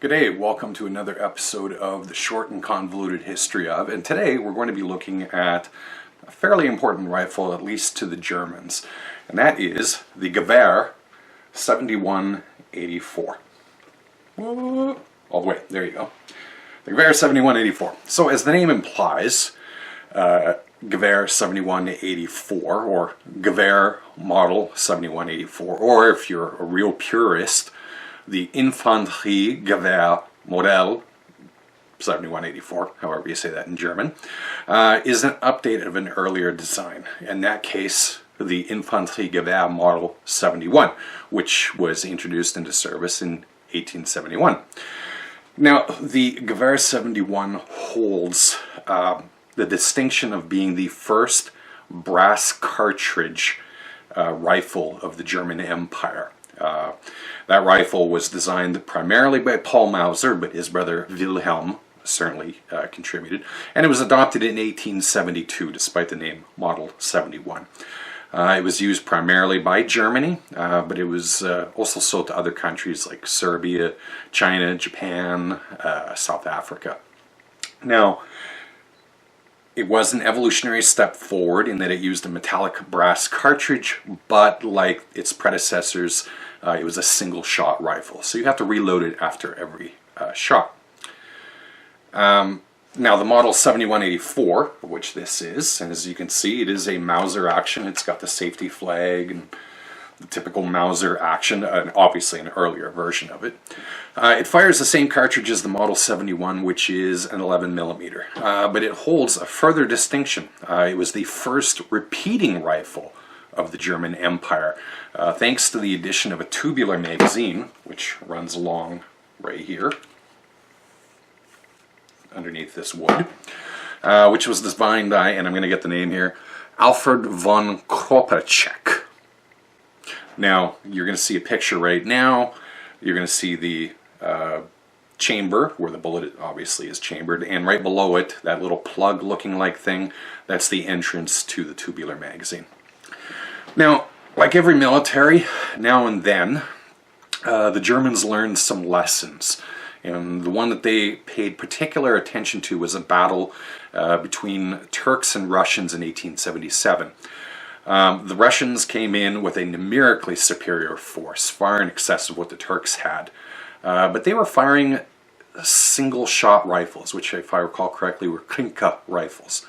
G'day, welcome to another episode of the Short and Convoluted History of, and today we're going to be looking at a fairly important rifle, at least to the Germans, and that is the Gewehr 7184. All the way, there you go. The Gewehr 7184. So as the name implies, Gewehr 7184, or Gewehr Model 7184, or if you're a real purist, the Infanterie Gewehr Model 7184, however you say that in German, is an update of an earlier design. In that case, the Infanterie Gewehr Model 71, which was introduced into service in 1871. Now, the Gewehr 71 holds the distinction of being the first brass cartridge rifle of the German Empire. That rifle was designed primarily by Paul Mauser, but his brother Wilhelm certainly contributed, and it was adopted in 1872 despite the name Model 71. It was used primarily by Germany, but it was also sold to other countries like Serbia, China, Japan, South Africa. Now, it was an evolutionary step forward in that it used a metallic brass cartridge, but like its predecessors, it was a single-shot rifle, so you have to reload it after every shot. Now, the Model 7184, which this is, and as you can see, it is a Mauser action. It's got the safety flag and the typical Mauser action, and obviously an earlier version of it. It fires the same cartridge as the Model 71, which is an 11mm, but it holds a further distinction. It was the first repeating rifle of the German Empire, thanks to the addition of a tubular magazine, which runs along right here, underneath this wood, which was designed by, and I'm going to get the name here, Alfred von Kropatschek. Now, you're going to see a picture right now. You're going to see the chamber, where the bullet obviously is chambered, and right below it, that little plug looking like thing, that's the entrance to the tubular magazine. Now, like every military, now and then, the Germans learned some lessons. And the one that they paid particular attention to was a battle between Turks and Russians in 1877. The Russians came in with a numerically superior force, far in excess of what the Turks had. But they were firing single-shot rifles, which, if I recall correctly, were Klinke rifles.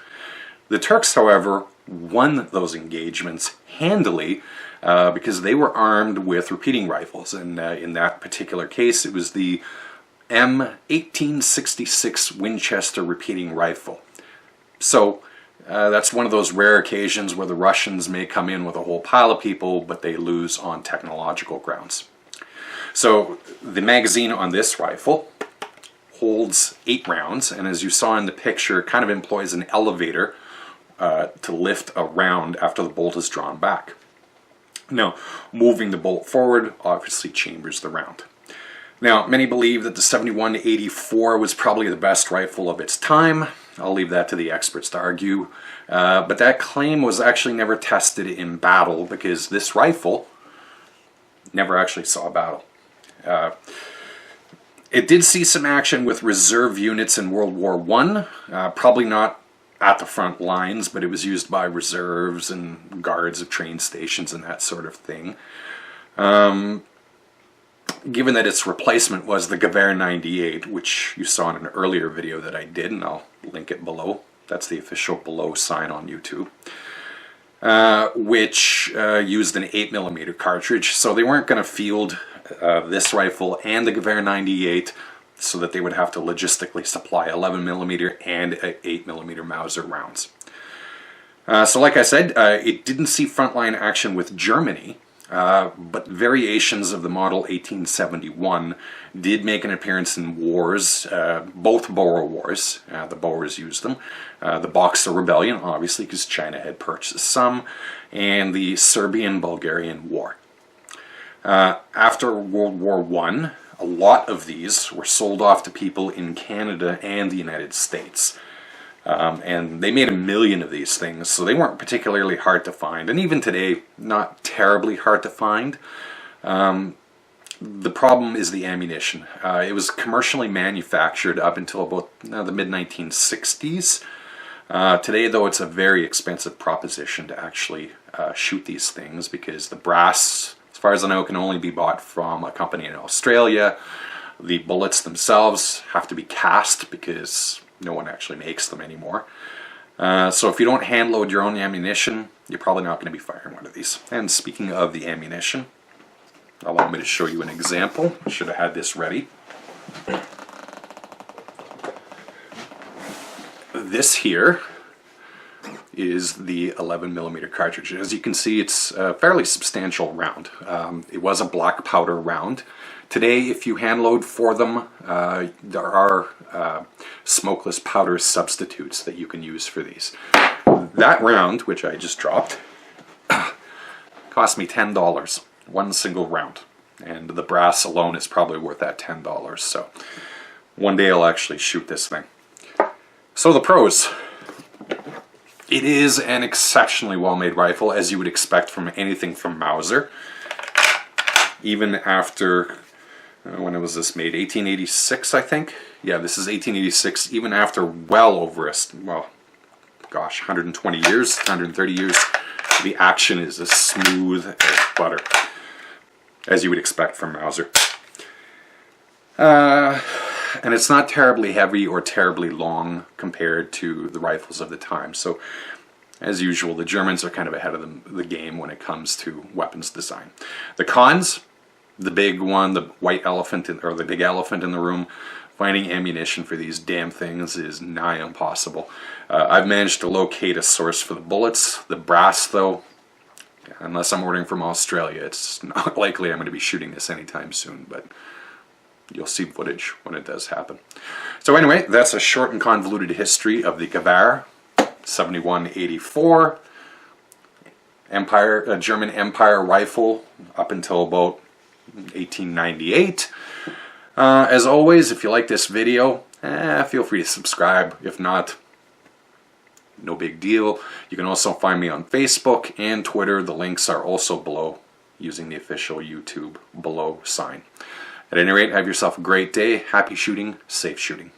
The Turks, however, won those engagements handily because they were armed with repeating rifles, and in that particular case it was the M1866 Winchester repeating rifle. So that's one of those rare occasions where the Russians may come in with a whole pile of people, but they lose on technological grounds. So the magazine on this rifle holds 8 rounds, and as you saw in the picture, it kind of employs an elevator to lift a round after the bolt is drawn back. Now, moving the bolt forward obviously chambers the round. Now, many believe that the 7184 was probably the best rifle of its time. I'll leave that to the experts to argue. But that claim was actually never tested in battle because this rifle never actually saw battle. It did see some action with reserve units in World War I, probably not at the front lines, but it was used by reserves and guards of train stations and that sort of thing. Given that its replacement was the Gewehr 98, which you saw in an earlier video that I did, and I'll link it below. That's the official below sign on YouTube. Which used an 8mm cartridge, so they weren't going to field this rifle and the Gewehr 98 so that they would have to logistically supply 11mm and 8mm Mauser rounds. So like I said, it didn't see frontline action with Germany, but variations of the Model 1871 did make an appearance in wars, both Boer Wars, the Boers used them, the Boxer Rebellion, obviously, because China had purchased some, and the Serbian-Bulgarian War. After World War I, a lot of these were sold off to people in Canada and the United States. And they made 1 million of these things, so they weren't particularly hard to find, and even today, not terribly hard to find. The problem is the ammunition. It was commercially manufactured up until about the mid-1960s. Today, though, it's a very expensive proposition to actually shoot these things because the brass, as far as I know, can only be bought from a company in Australia. The bullets themselves have to be cast because no one actually makes them anymore. So if you don't hand load your own ammunition, you're probably not going to be firing one of these. And speaking of the ammunition, allow me to show you an example. I should have had this ready. This here is the 11mm cartridge. As you can see, it's a fairly substantial round. It was a black powder round. Today, if you hand load for them, there are smokeless powder substitutes that you can use for these. That round, which I just dropped, cost me $10. One single round. And the brass alone is probably worth that $10. So one day I'll actually shoot this thing. So the pros. It is an exceptionally well-made rifle, as you would expect from anything from Mauser. Even after, when was this made? 1886, I think? Yeah, this is 1886. Even after well over, well, gosh, 120 years, 130 years, the action is as smooth as butter, as you would expect from Mauser. And it's not terribly heavy or terribly long compared to the rifles of the time. So, as usual, the Germans are kind of ahead of the game when it comes to weapons design. The cons, the big one, the white elephant, or the big elephant in the room, finding ammunition for these damn things is nigh impossible. I've managed to locate a source for the bullets. The brass, though, unless I'm ordering from Australia, it's not likely I'm going to be shooting this anytime soon, but you'll see footage when it does happen. So anyway, that's a short and convoluted history of the Gewehr 7184 German Empire rifle up until about 1898. As always, if you like this video, feel free to subscribe. If not, no big deal. You can also find me on Facebook and Twitter. The links are also below using the official YouTube below sign. At any rate, have yourself a great day. Happy shooting, safe shooting.